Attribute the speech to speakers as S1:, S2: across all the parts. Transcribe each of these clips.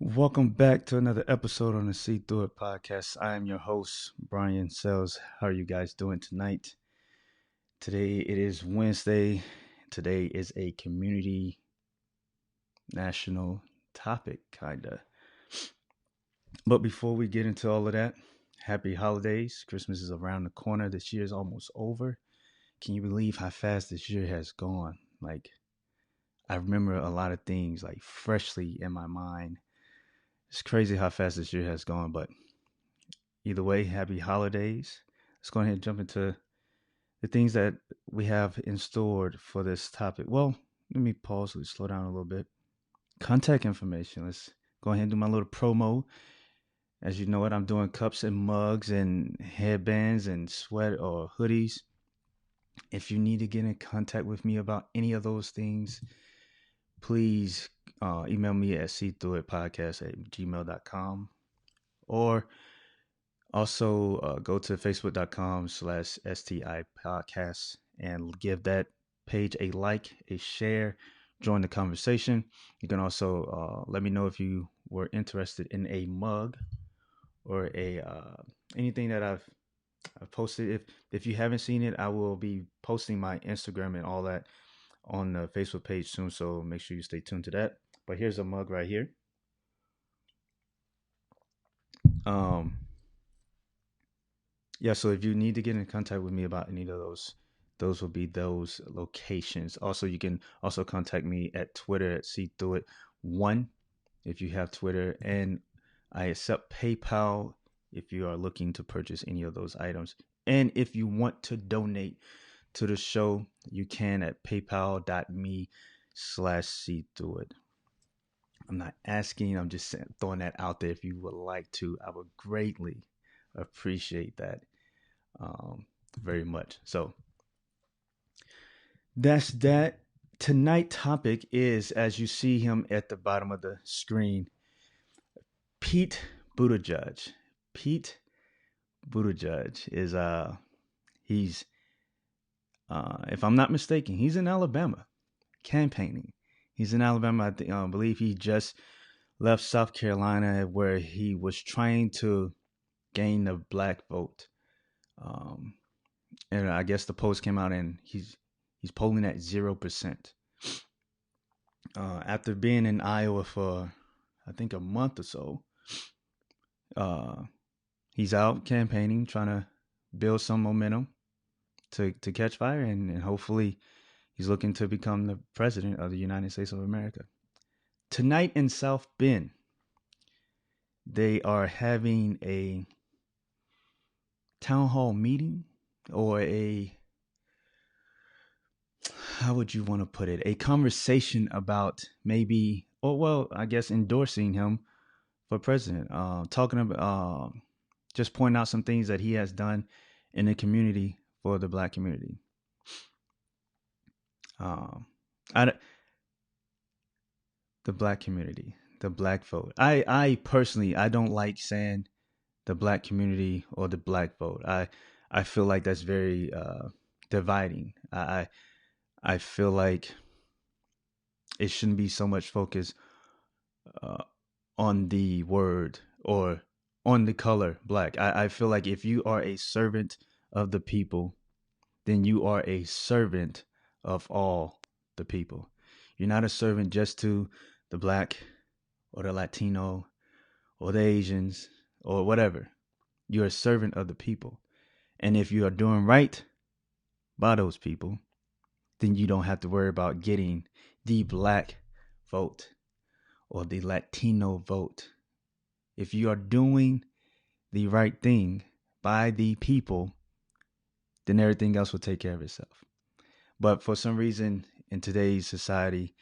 S1: Welcome back to another episode on the See Through It podcast. I am your host, Brian Sells. How are you guys doing tonight? Today it is Wednesday. Today is a community national topic, kinda. But before we get into all of that, happy holidays. Christmas is around the corner. This year is almost over. Can you believe how fast this year has gone? I remember a lot of things like freshly in my mind. It's crazy how fast this year has gone, but either way, happy holidays. Let's go ahead and jump into the things that we have in store for this topic. Well, let me pause, let's slow down a little bit. Contact information. Let's go ahead and do my little promo. As you know it, I'm doing cups and mugs and headbands and sweat or hoodies. If you need to get in contact with me about any of those things, please email me at seethroughitpodcast@gmail.com or also go to facebook.com/STI podcast and give that page a like, a share, join the conversation. You can also let me know if you were interested in a mug or a anything that I've posted. If you haven't seen it, I will be posting my Instagram and all that on the Facebook page soon, so make sure you stay tuned to that. But here's a mug right here. Um, yeah, so if you need to get in contact with me about any of those will be those locations. Also, you can also contact me at Twitter at SeeThroughIt1 if you have Twitter, and I accept PayPal if you are looking to purchase any of those items. And if you want to donate to the show, you can at paypal.me/SeeThroughIt. I'm not asking, I'm just throwing that out there. If you would like to, I would greatly appreciate that very much. So that's that. Tonight topic is, as you see him at the bottom of the screen, Pete Buttigieg. Pete Buttigieg is he's if I'm not mistaken, he's in Alabama campaigning. He's in Alabama. I believe he just left South Carolina where he was trying to gain the black vote. Um, and I guess the post came out and he's polling at 0%. After being in Iowa for I think a month or so, uh, he's out campaigning, trying to build some momentum to catch fire, and hopefully he's looking to become the president of the United States of America. Tonight in South Bend, they are having a town hall meeting, or a, how would you want to put it, a conversation about maybe, or well, I guess endorsing him for president. Talking about just pointing out some things that he has done in the community for the black community. Um, I, the black community, the black vote. I personally, I don't like saying the black community or the black vote. I feel like that's very dividing. I feel like it shouldn't be so much focus uh, on the word or on the color black. I feel like if you are a servant of the people, then you are a servant of all the people. You're not a servant just to the black or the Latino or the Asians or whatever. You're a servant of the people. And if you are doing right by those people, then you don't have to worry about getting the black vote or the Latino vote. If you are doing the right thing by the people, then everything else will take care of itself. But for some reason in today's society,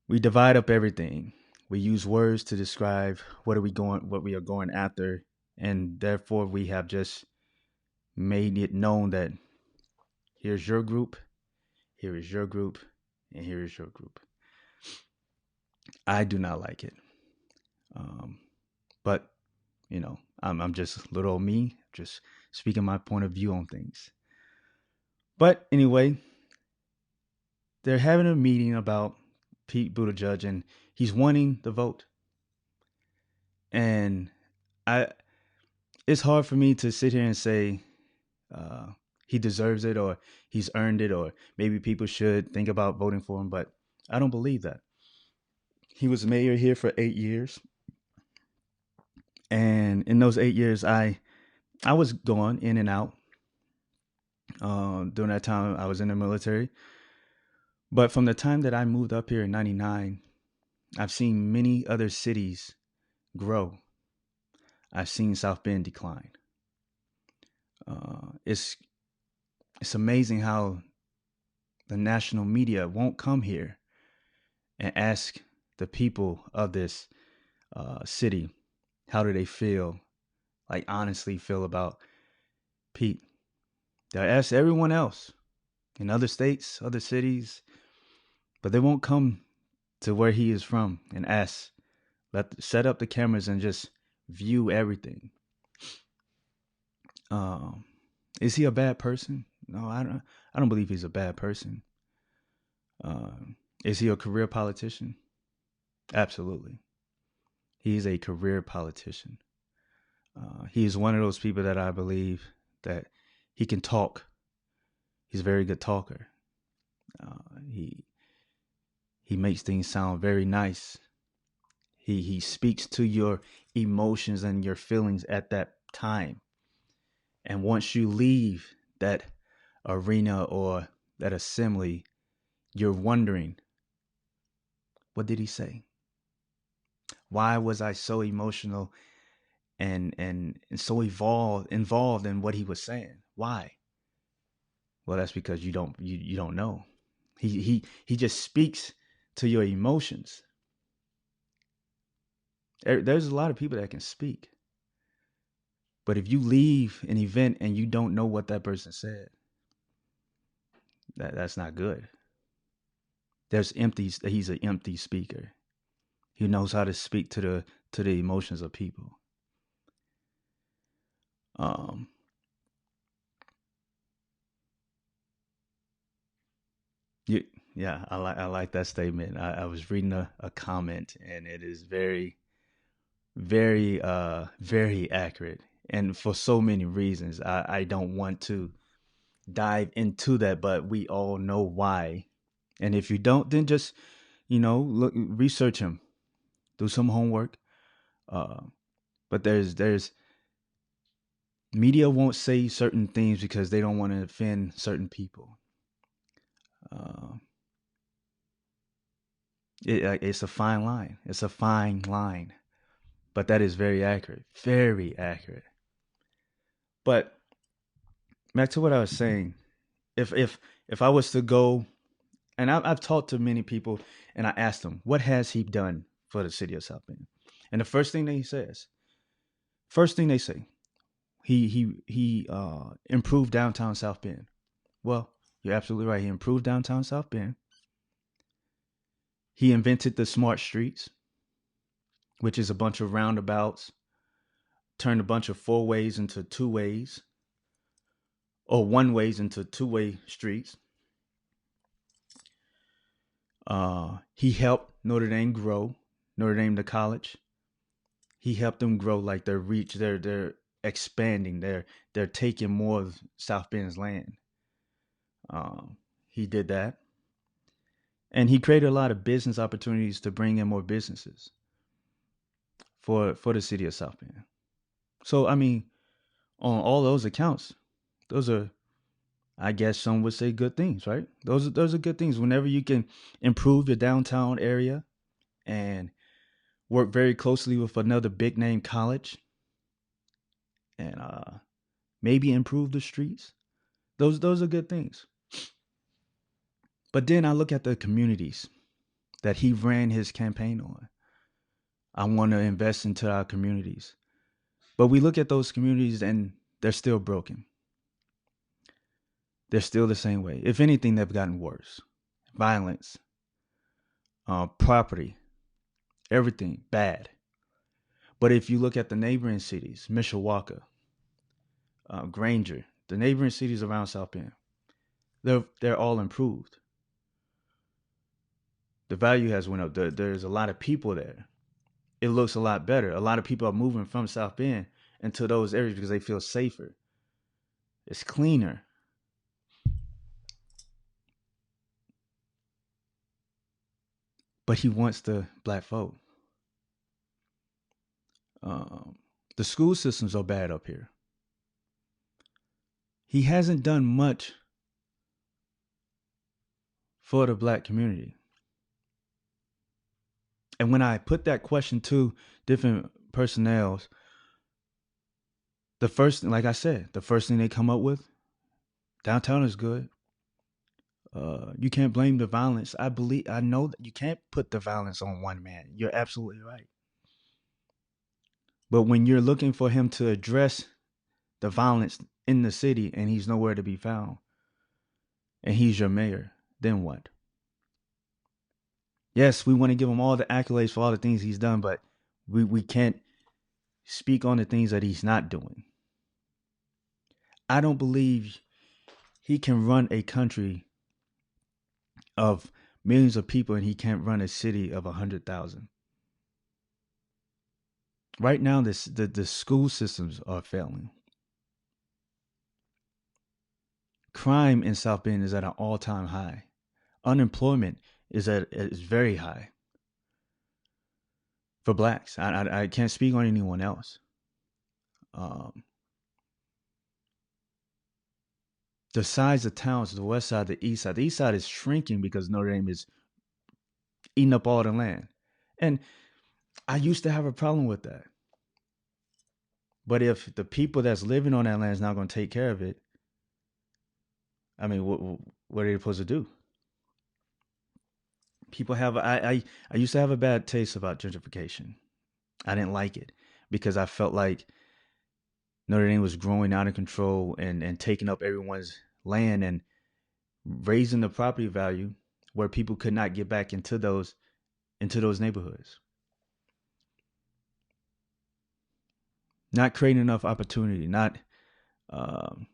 S1: we divide up everything. We use words to describe what we are going after, and therefore we have just made it known that here's your group, here is your group, and here is your group. I do not like it. But I'm just little old me, just speaking my point of view on things. But anyway, they're having a meeting about Pete Buttigieg, and he's wanting the vote. And I, it's hard for me to sit here and say uh, he deserves it or he's earned it or maybe people should think about voting for him, but I don't believe that. He was mayor here for 8 years, and in those 8 years, I was going in and out. During that time, I was in the military. But from the time that I moved up here in '99, I've seen many other cities grow. I've seen South Bend decline. It's amazing how the national media won't come here and ask the people of this city how do they feel, like honestly feel about Pete. They'll ask everyone else in other states, other cities, but they won't come to where he is from and ask. Set up the cameras and just view everything. Um, is he a bad person? No, I don't. I don't believe he's a bad person. Is he a career politician? Absolutely. He's a career politician. He is one of those people that I believe that he can talk. He's a very good talker. He makes things sound very nice. He speaks to your emotions and your feelings at that time. And once you leave that arena or that assembly, you're wondering, what did he say? Why was I so emotional and so involved in what he was saying? Why? Well, that's because you don't know. He just speaks to your emotions. There's a lot of people that can speak. But if you leave an event and you don't know what that person said, that's not good. He's an empty speaker. He knows how to speak to the emotions of people. Um you, yeah, I like that statement. I was reading a comment and it is very, very very accurate. And for so many reasons. I don't want to dive into that, but we all know why. And if you don't, then just, look, research him, do some homework. Uh, but there's media won't say certain things because they don't want to offend certain people. Uh, it's a fine line. It's a fine line, but that is very accurate, very accurate. But back to what I was saying, if I was to go, and I've talked to many people, and I asked them, what has he done for the city of South Bend? And the first thing they say, he improved downtown South Bend. Well, you're absolutely right. He improved downtown South Bend. He invented the smart streets, which is a bunch of roundabouts, turned a bunch of four ways into two ways, or one ways into two-way streets. He helped Notre Dame grow, Notre Dame the college. He helped them grow like their reach. They're expanding. They're taking more of South Bend's land. He did that, and he created a lot of business opportunities to bring in more businesses for the city of South Bend. So I mean, on all those accounts, those are, I guess some would say, good things, right? Those are good things. Whenever you can improve your downtown area and work very closely with another big name college and maybe improve the streets, those are good things. But then I look at the communities that he ran his campaign on. I want to invest into our communities. But we look at those communities and they're still broken. They're still the same way. If anything, they've gotten worse. Violence, property, everything bad. But if you look at the neighboring cities, Mishawaka, Granger, the neighboring cities around South Bend, they're all improved. The value has went up. There's a lot of people there. it looks a lot better. A lot of people are moving from South Bend into those areas because they feel safer. It's cleaner. But he wants the black vote. Um, the school systems are bad up here. He hasn't done much for the black community. And when I put that question to different personnels, the first, like I said, the first thing they come up with, downtown is good. You can't blame the violence. I know that you can't put the violence on one man. You're absolutely right. But when you're looking for him to address the violence in the city and he's nowhere to be found, and he's your mayor, then what? Yes, we want to give him all the accolades for all the things he's done, but we can't speak on the things that he's not doing. I don't believe he can run a country of millions of people and he can't run a city of 100,000. Right now, the school systems are failing. Crime in South Bend is at an all-time high. Unemployment is very high for blacks. I can't speak on anyone else. The size of towns, the west side, the east side. The east side is shrinking because Notre Dame is eating up all the land. And I used to have a problem with that. But if the people that's living on that land is not going to take care of it, I mean, what are they supposed to do? People have I used to have a bad taste about gentrification. I didn't like it because I felt like Notre Dame was growing out of control and taking up everyone's land and raising the property value where people could not get back into those neighborhoods. Not creating enough opportunity, not um,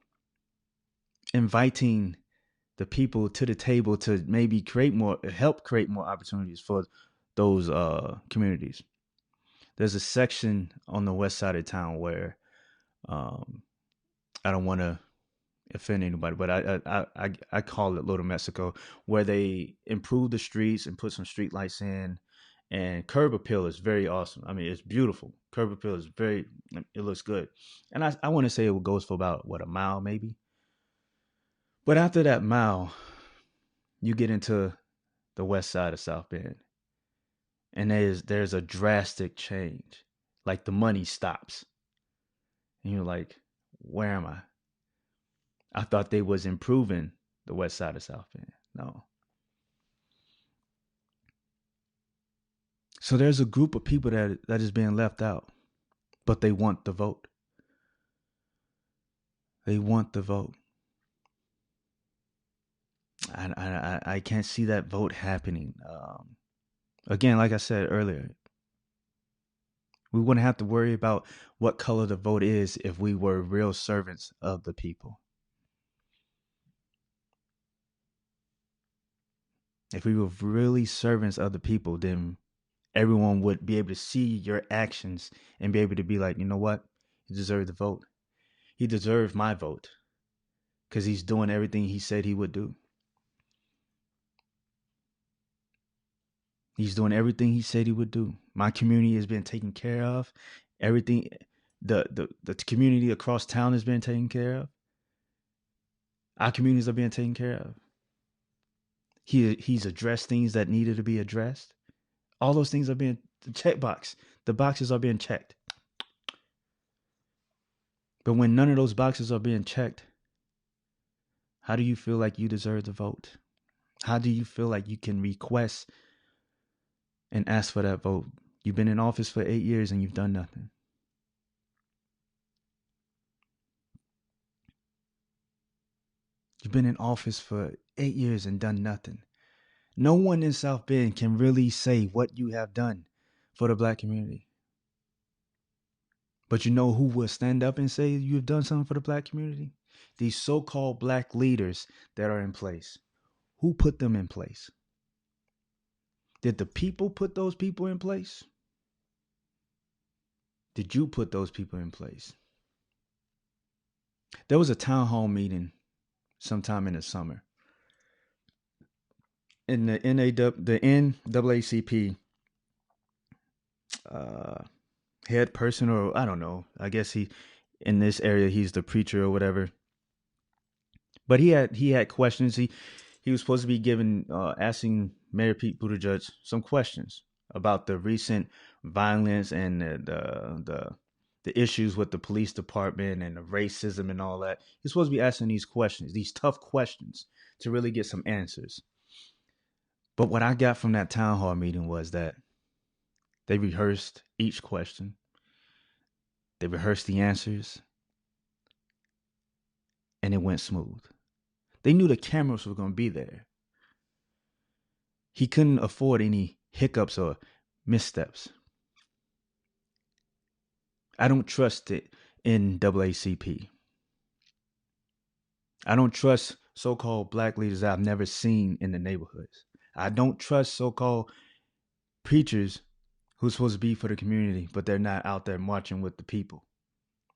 S1: inviting the people to the table to maybe help create more opportunities for those communities. There's a section on the west side of town where um, I don't want to offend anybody, but I call it Little Mexico, where they improve the streets and put some street lights in, and curb appeal is very awesome. I mean, it's beautiful. Curb appeal is it looks good, and I want to say it goes for about a mile maybe, but after that mile, you get into the west side of South Bend, and there's a drastic change. Like the money stops, and you're like, where am I? I thought they was improving the west side of South Bend. No. So there's a group of people that is being left out, but they want the vote. They want the vote. I can't see that vote happening. Again, like I said earlier, we wouldn't have to worry about what color the vote is if we were real servants of the people. If we were really servants of the people, then everyone would be able to see your actions and be able to be like, you know what? He deserved the vote. He deserved my vote because he's doing everything he said he would do. He's doing everything he said he would do. My community has been taken care of. Everything, the community across town has been taken care of. Our communities are being taken care of. He's addressed things that needed to be addressed. All those things are being the boxes are being checked. But when none of those boxes are being checked, how do you feel like you deserve the vote? How do you feel like you can request and ask for that vote? You've been in office for 8 years and you've done nothing. You've been in office for 8 years and done nothing. No one in South Bend can really say what you have done for the black community. But you know who will stand up and say you've done something for the black community? These so-called black leaders that are in place. Who put them in place? Did the people put those people in place? Did you put those people in place? There was a town hall meeting sometime in the summer. In the NAACP uh, head person, or I don't know. I guess in this area he's the preacher or whatever. But he had questions. He was supposed to be giving asking Mayor Pete Buttigieg some questions about the recent violence and the issues with the police department and the racism and all that. He's supposed to be asking these questions, these tough questions, to really get some answers. But what I got from that town hall meeting was that they rehearsed each question, they rehearsed the answers, and it went smooth. They knew the cameras were going to be there. He couldn't afford any hiccups or missteps. I don't trust the NAACP. I don't trust so-called black leaders I've never seen in the neighborhoods. I don't trust so-called preachers who's supposed to be for the community, but they're not out there marching with the people.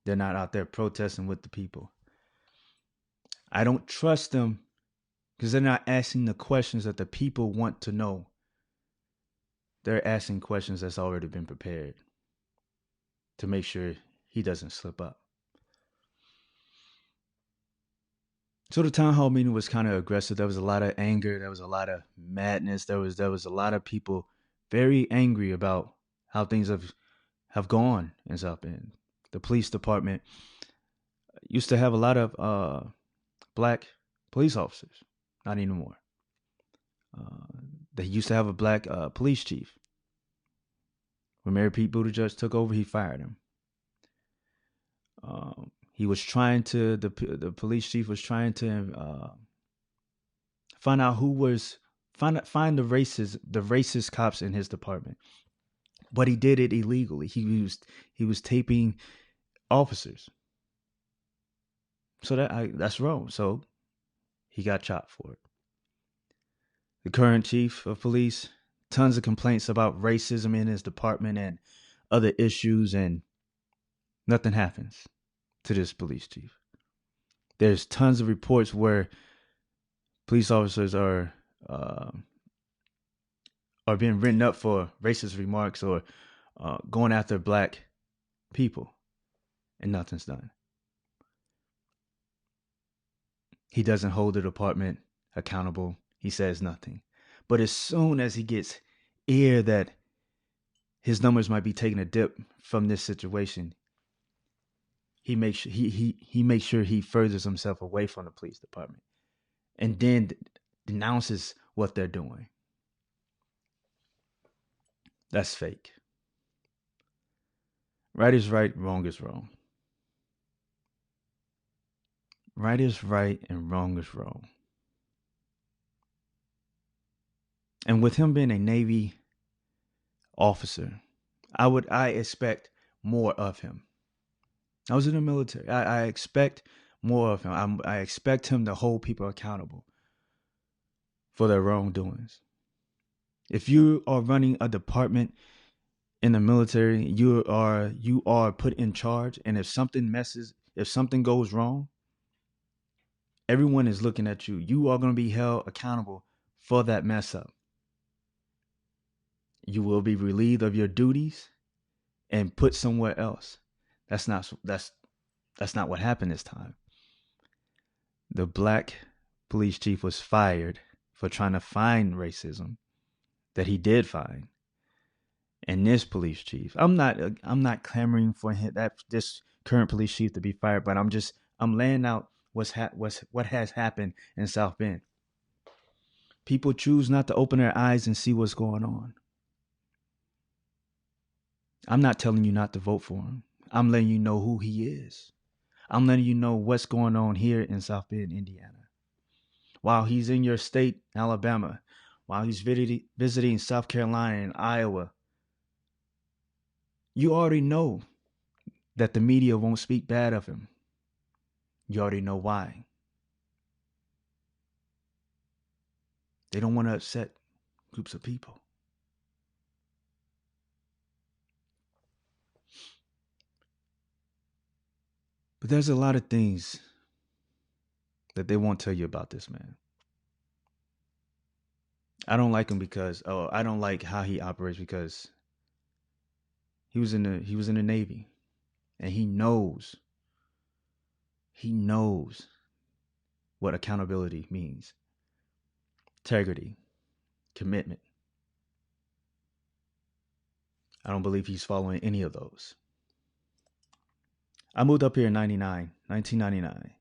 S1: They're not out there protesting with the people. I don't trust them because they're not asking the questions that the people want to know. They're asking questions that's already been prepared to make sure he doesn't slip up. So the town hall meeting was kind of aggressive. There was a lot of anger. There was a lot of madness. There was a lot of people very angry about how things have gone in South Bend. The police department used to have a lot of black police officers, not anymore. They used to have a black police chief. When Mayor Pete Buttigieg took over, he fired him. He was trying to the police chief was trying to find out find the racist cops in his department, but he did it illegally. He was taping officers, so that's wrong. So he got chopped for it. The current chief of police, tons of complaints about racism in his department and other issues, and nothing happens to this police chief. There's tons of reports where police officers are being written up for racist remarks or going after black people, and nothing's done. He doesn't hold the department accountable. He says nothing. But as soon as he gets ear that his numbers might be taking a dip from this situation, he makes sure he furthers himself away from the police department and then denounces what they're doing. That's fake. Right is right, wrong is wrong. Right is right and wrong is wrong. And with him being a Navy officer, I expect more of him. I was in the military. I expect more of him. I expect him to hold people accountable for their wrongdoings. If you are running a department in the military, you are put in charge, and if something goes wrong, everyone is looking at you. You are going to be held accountable for that mess up. You will be relieved of your duties and put somewhere else. That's not what happened this time. The black police chief was fired for trying to find racism that he did find. And this police chief, I'm not clamoring for this current police chief to be fired, but I'm laying out what has happened in South Bend. People choose not to open their eyes and see what's going on. I'm not telling you not to vote for him. I'm letting you know who he is. I'm letting you know what's going on here in South Bend, Indiana. While he's in your state, Alabama, while he's visiting South Carolina and Iowa, you already know that the media won't speak bad of him. You already know why. They don't want to upset groups of people. But there's a lot of things that they won't tell you about this man. I don't like him because I don't like how he operates because he was in the Navy, and he knows what accountability means. Integrity, commitment. I don't believe he's following any of those. I moved up here in 1999.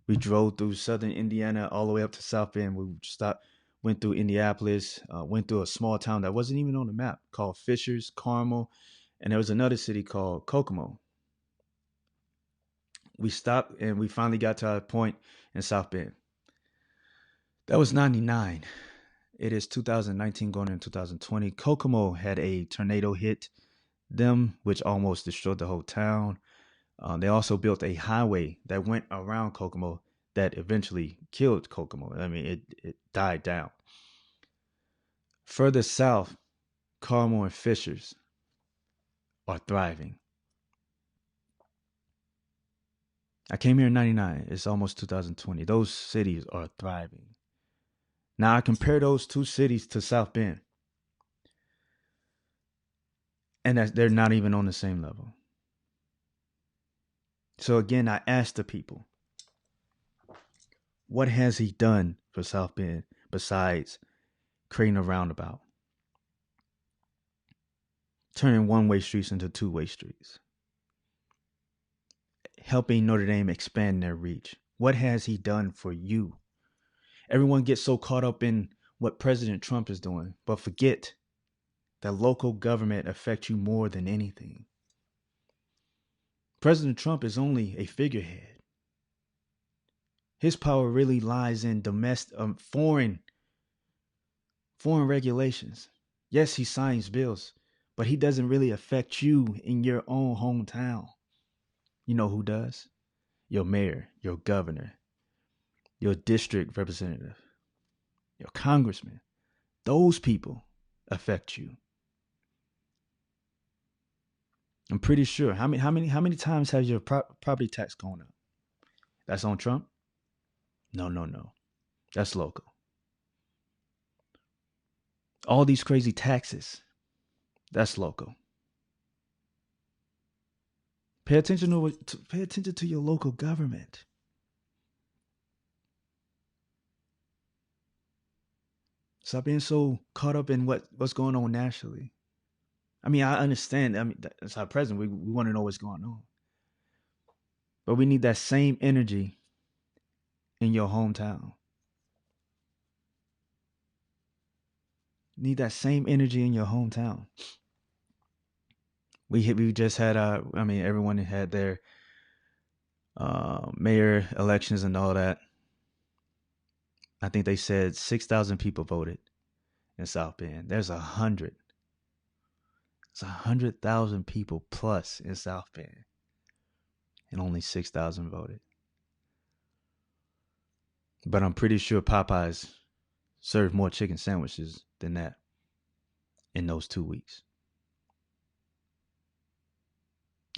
S1: We drove through southern Indiana all the way up to South Bend. We went through Indianapolis, went through a small town that wasn't even on the map called Fishers, Carmel, and there was another city called Kokomo. We stopped and we finally got to our point in South Bend. That was 99. It is 2019 going into 2020. Kokomo had a tornado hit them, which almost destroyed the whole town. They also built a highway that went around Kokomo that eventually killed Kokomo. I mean, it died down. Further south, Carmel and Fishers are thriving. I came here in 99. It's almost 2020. Those cities are thriving. Now I compare those two cities to South Bend, and they're not even on the same level. So again, I asked the people, what has he done for South Bend besides creating a roundabout, turning one-way streets into two-way streets, helping Notre Dame expand their reach? What has he done for you? Everyone gets so caught up in what President Trump is doing, but forget that local government affects you more than anything. President Trump is only a figurehead. His power really lies in domestic, foreign regulations. Yes, he signs bills, but he doesn't really affect you in your own hometown. You know who does? Your mayor, your governor, your district representative, your congressman. Those people affect you. I'm pretty sure. How many times has your property tax gone up? That's on Trump? No. That's local. All these crazy taxes. That's local. Pay attention to your local government. Stop being so caught up in what's going on nationally. I mean, I understand. I mean, that's our president. We want to know what's going on. But we need that same energy in your hometown. Need that same energy in your hometown. We just had everyone had their mayor elections and all that. I think they said 6,000 people voted in South Bend. There's 100. It's 100,000 people plus in South Bend, and only 6,000 voted. But I'm pretty sure Popeyes served more chicken sandwiches than that in those 2 weeks.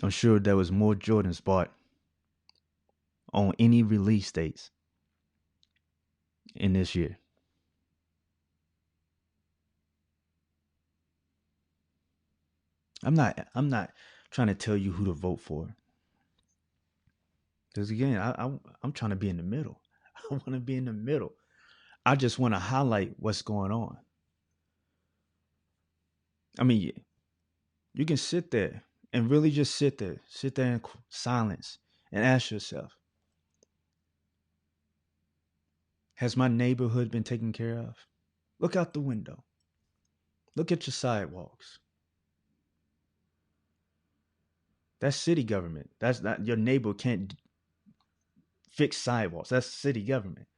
S1: I'm sure there was more Jordans bought on any release dates in this year. I'm not trying to tell you who to vote for. Because again, I'm trying to be in the middle. I want to be in the middle. I just want to highlight what's going on. I mean, you can sit there and really just sit there in silence and ask yourself, has my neighborhood been taken care of? Look out the window. Look at your sidewalks. That's city government. That's not your neighbor can't fix sidewalks. That's city government.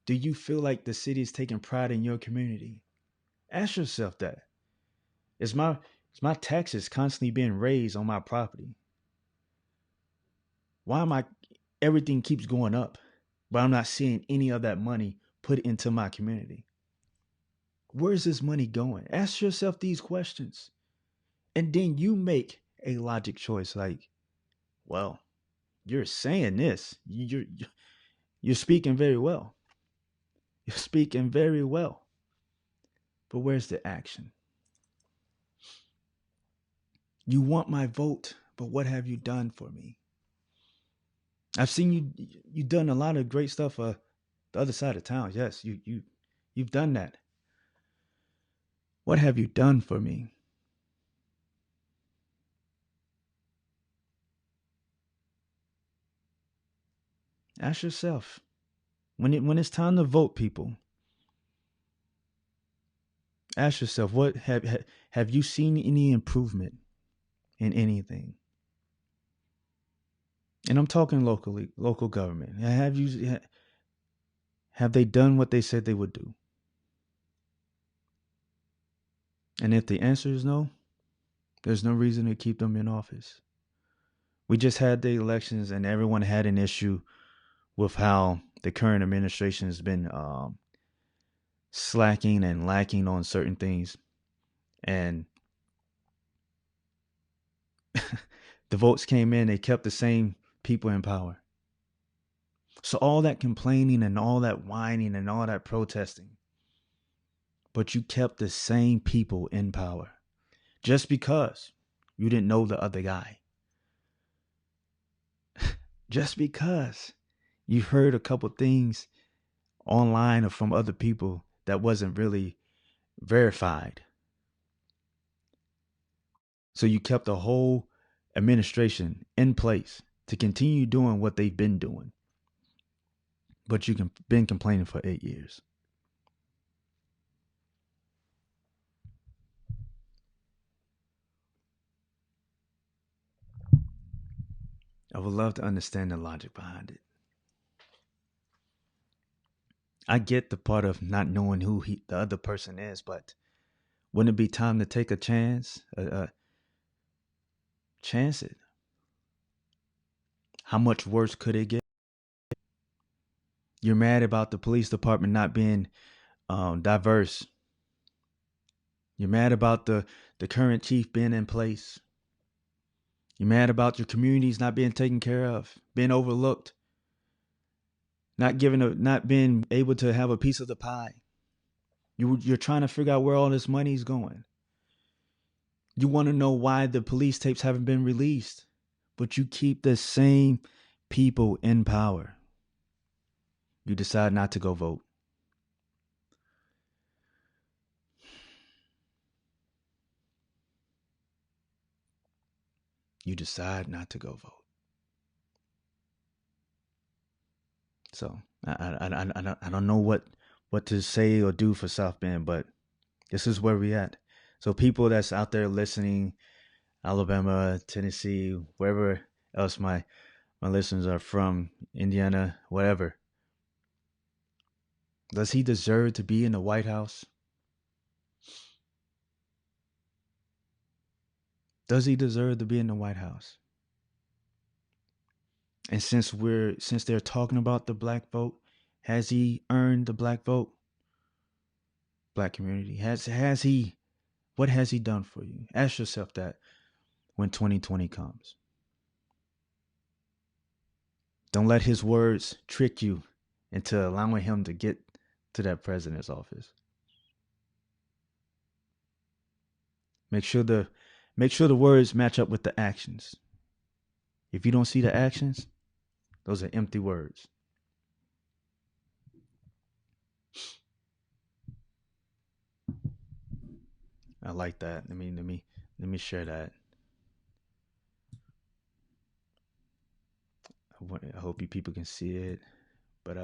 S1: Do you feel like the city is taking pride in your community? Ask yourself that. Is my taxes constantly being raised on my property? Why am I everything keeps going up, but I'm not seeing any of that money put into my community? Where is this money going? Ask yourself these questions And then you make a logic choice like, well, you're saying this. You're speaking very well. You're speaking very well. But where's the action? You want my vote, but what have you done for me? I've seen you've done a lot of great stuff for the other side of town. Yes, you've done that. What have you done for me? Ask yourself. When it's time to vote, people, ask yourself, what have you seen any improvement in anything? And I'm talking locally, local government. Have they done what they said they would do? And if the answer is no, there's no reason to keep them in office. We just had the elections, and everyone had an issue with how the current administration has been slacking and lacking on certain things. And the votes came in, they kept the same people in power. So all that complaining and all that whining and all that protesting, but you kept the same people in power just because you didn't know the other guy. Just because you heard a couple things online or from other people that wasn't really verified. So you kept the whole administration in place to continue doing what they've been doing. But you've been complaining for 8 years. I would love to understand the logic behind it. I get the part of not knowing who the other person is, but wouldn't it be time to take a chance? Chance it. How much worse could it get? You're mad about the police department not being diverse. You're mad about the current chief being in place. You're mad about your communities not being taken care of, being overlooked, not being able to have a piece of the pie. You're trying to figure out where all this money is going. You want to know why the police tapes haven't been released, but you keep the same people in power. You decide not to go vote. You decide not to go vote. So I don't know what to say or do for South Bend, but this is where we at. So people that's out there listening, Alabama, Tennessee, wherever else my listeners are from, Indiana, whatever. Does he deserve to be in the White House? Does he deserve to be in the White House? And since they're talking about the black vote, has he earned the black vote? Black community. Has he, what has he done for you? Ask yourself that when 2020 comes. Don't let his words trick you into allowing him to get to that president's office. Make sure the words match up with the actions. If you don't see the actions, those are empty words. I like that. Let me share that. I hope you people can see it, but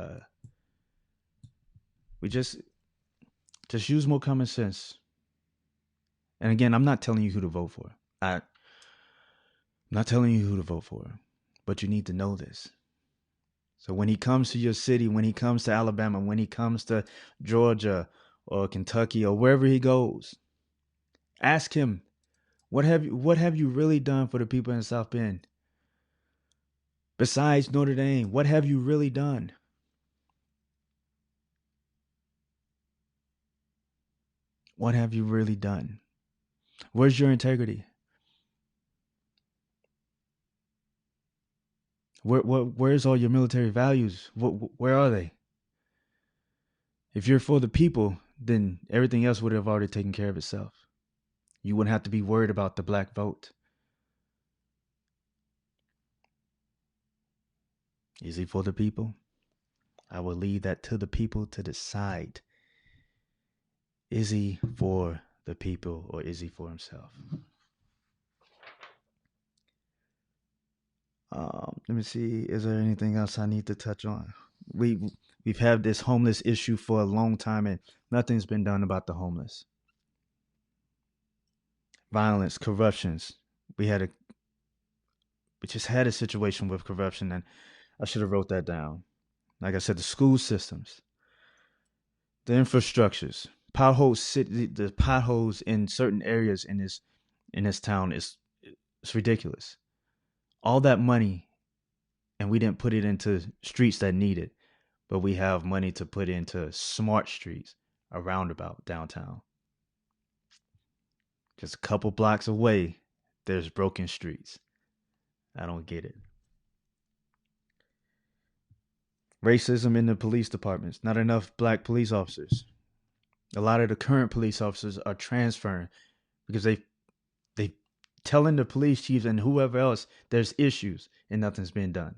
S1: we just use more common sense. And again, I'm not telling you who to vote for. I'm not telling you who to vote for, but you need to know this. So when he comes to your city, when he comes to Alabama, when he comes to Georgia or Kentucky or wherever he goes, ask him, what have you really done for the people in South Bend? Besides Notre Dame, what have you really done? What have you really done? Where's your integrity? Where's all your military values? Where are they? If you're for the people, then everything else would have already taken care of itself. You wouldn't have to be worried about the black vote. Is he for the people? I will leave that to the people to decide. Is he for the people or is he for himself? Let me see. Is there anything else I need to touch on? We've had this homeless issue for a long time, and nothing's been done about the homeless. Violence, corruptions. We just had a situation with corruption, and I should have wrote that down. Like I said, the school systems, the infrastructures, the potholes in certain areas in this town it's ridiculous. All that money, and we didn't put it into streets that need it, but we have money to put into smart streets, a roundabout downtown. Just a couple blocks away, there's broken streets. I don't get it. Racism in the police departments. Not enough black police officers. A lot of the current police officers are transferring because they telling the police chiefs and whoever else there's issues and nothing's been done.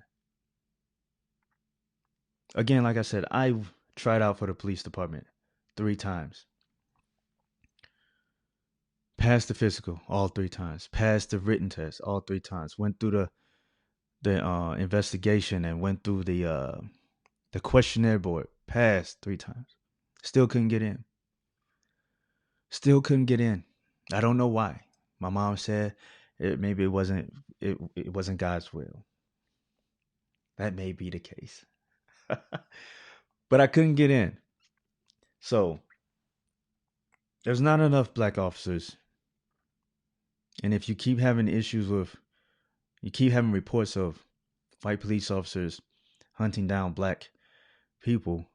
S1: Again, like I said, I've tried out for the police department 3 times. Passed the physical all 3 times. Passed the written test all 3 times. Went through the investigation and went through the questionnaire board. Passed 3 times. Still couldn't get in. Still couldn't get in. I don't know why. My mom said maybe it wasn't God's will. That may be the case. But I couldn't get in. So there's not enough black officers. And if you keep having reports of white police officers hunting down black people,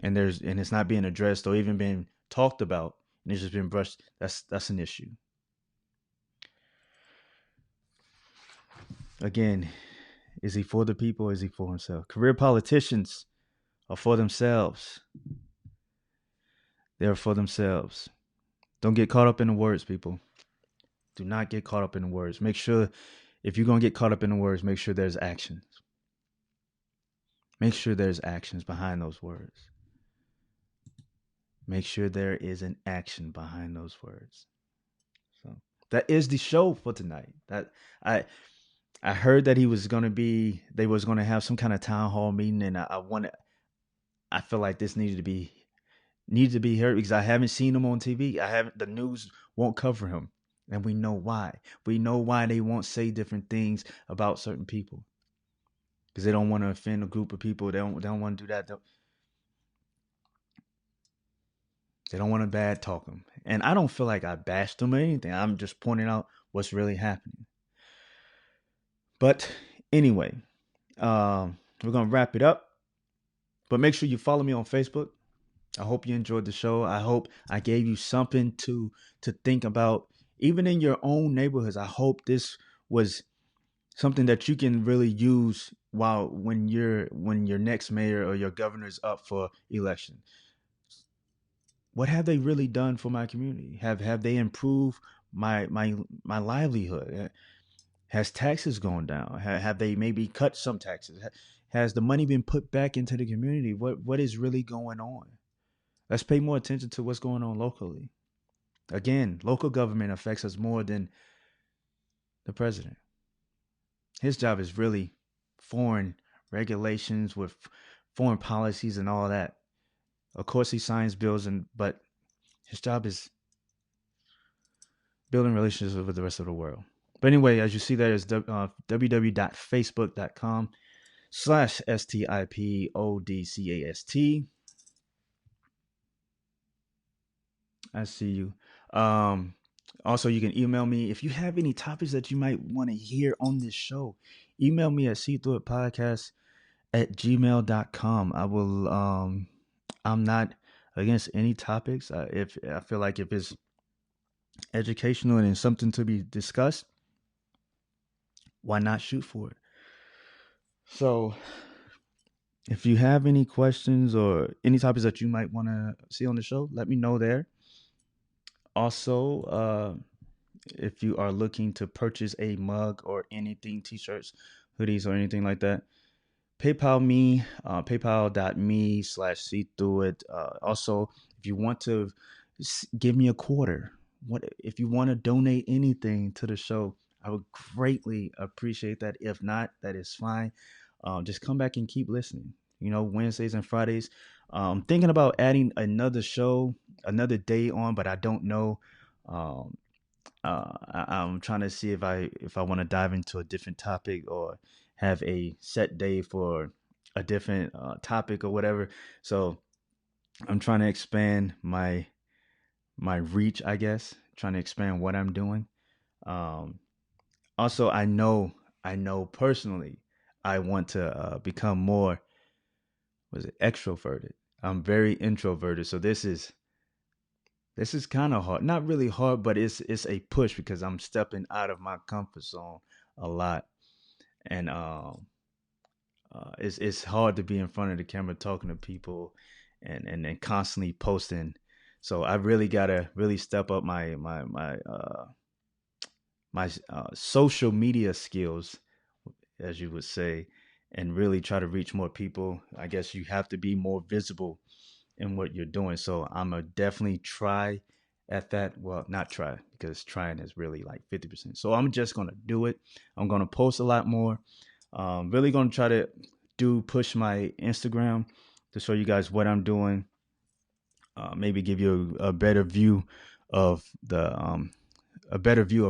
S1: and it's not being addressed or even being talked about, and it's just been brushed, that's an issue. Again, is he for the people or is he for himself? Career politicians are for themselves. They're for themselves. Don't get caught up in the words, people. Do not get caught up in the words. Make sure, if you're going to get caught up in the words, make sure there's actions. Make sure there's actions behind those words. Make sure there is an action behind those words. So that is the show for tonight. That I heard that they was going to have some kind of town hall meeting, and I feel like this needed to be heard because I haven't seen him on TV. The news won't cover him. And we know why. We know why they won't say different things about certain people. Because they don't want to offend a group of people. They don't want to do that. They don't want to bad talk them. And I don't feel like I bashed them or anything. I'm just pointing out what's really happening. But anyway, we're going to wrap it up. But make sure you follow me on Facebook. I hope you enjoyed the show. I hope I gave you something to think about, even in your own neighborhoods. I hope this was something that you can really use when your next mayor or your governor is up for election. What have they really done for my community? Have they improved my livelihood? Has taxes gone down? Have they maybe cut some taxes? Has the money been put back into the community? What is really going on? Let's pay more attention to what's going on locally. Again, local government affects us more than the president. His job is really foreign regulations with foreign policies and all that. Of course, he signs bills, but his job is building relationships with the rest of the world. But anyway, as you see, there is www.facebook.com/STIPODCAST. I see you. Also, you can email me if you have any topics that you might want to hear on this show. Email me at SeeThroughItPodcast@gmail.com. I will. I'm not against any topics. If I feel like if it's educational and it's something to be discussed, why not shoot for it? So if you have any questions or any topics that you might want to see on the show, let me know there. Also, if you are looking to purchase a mug or anything, t-shirts, hoodies, or anything like that, PayPal me, paypal.me/ see through it. Also, if you want to give me a quarter, what if you want to donate anything to the show, I would greatly appreciate that. If not, that is fine. Just come back and keep listening. Wednesdays and Fridays. Thinking about adding another show, another day on, but I don't know. Um, I'm trying to see if I want to dive into a different topic or have a set day for a different topic or whatever. So I'm trying to expand my reach, I guess. Trying to expand what I'm doing. Um, Also, I know personally, I want to become more, was it extroverted? I'm very introverted, so this is kind of hard. Not really hard, but it's a push because I'm stepping out of my comfort zone a lot, and it's hard to be in front of the camera talking to people, and constantly posting. So I really gotta really step up my social media skills, as you would say, and really try to reach more people. I guess you have to be more visible in what you're doing. So I'm gonna definitely try at that. Well, not try because trying is really like 50%. So I'm just gonna do it. I'm gonna post a lot more. Really gonna try to push my Instagram to show you guys what I'm doing. Maybe give you a better view of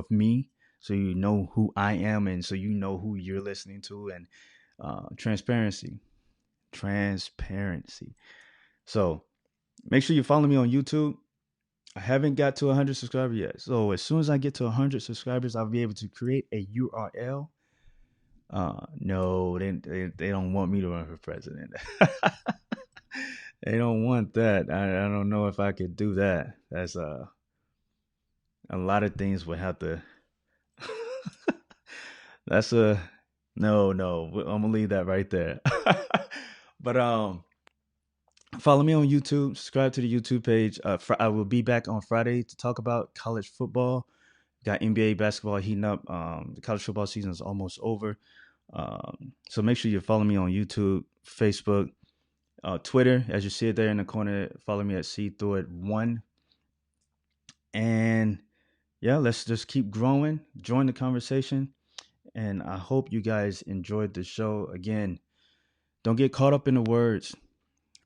S1: me, so you know who I am, and so you know who you're listening to, and transparency, transparency. So make sure you follow me on YouTube. I haven't got to 100 subscribers yet. So as soon as I get to 100 subscribers, I'll be able to create a URL. No, they don't want me to run for president. They don't want that. I don't know if I could do that. That's a lot of things would have to. That's a no. I'm gonna leave that right there. But follow me on YouTube. Subscribe to the YouTube page. I will be back on Friday to talk about college football. Got NBA basketball heating up. The college football season is almost over. So make sure you follow me on YouTube, Facebook, Twitter. As you see it there in the corner, follow me at SeeThroughIt1. And yeah, let's just keep growing. Join the conversation. And I hope you guys enjoyed the show. Again, don't get caught up in the words.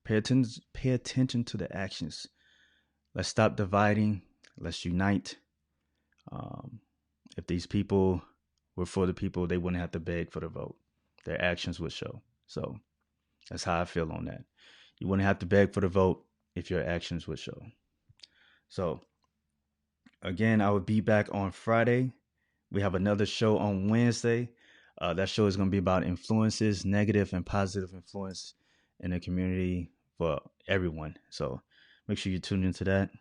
S1: Pay attention to the actions. Let's stop dividing. Let's unite. Um, if these people were for the people, they wouldn't have to beg for the vote. Their actions would show. So that's how I feel on that. You wouldn't have to beg for the vote if your actions would show. So again, I will be back on Friday. We have another show on Wednesday. That show is going to be about influences, negative and positive influence in the community for everyone. So make sure you tune into that.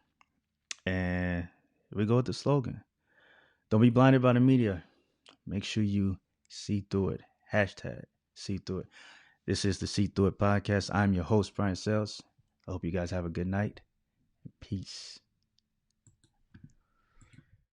S1: And we go with the slogan. Don't be blinded by the media. Make sure you see through it. Hashtag see through it. This is the See Through It podcast. I'm your host, Brian Sales. I hope you guys have a good night. Peace.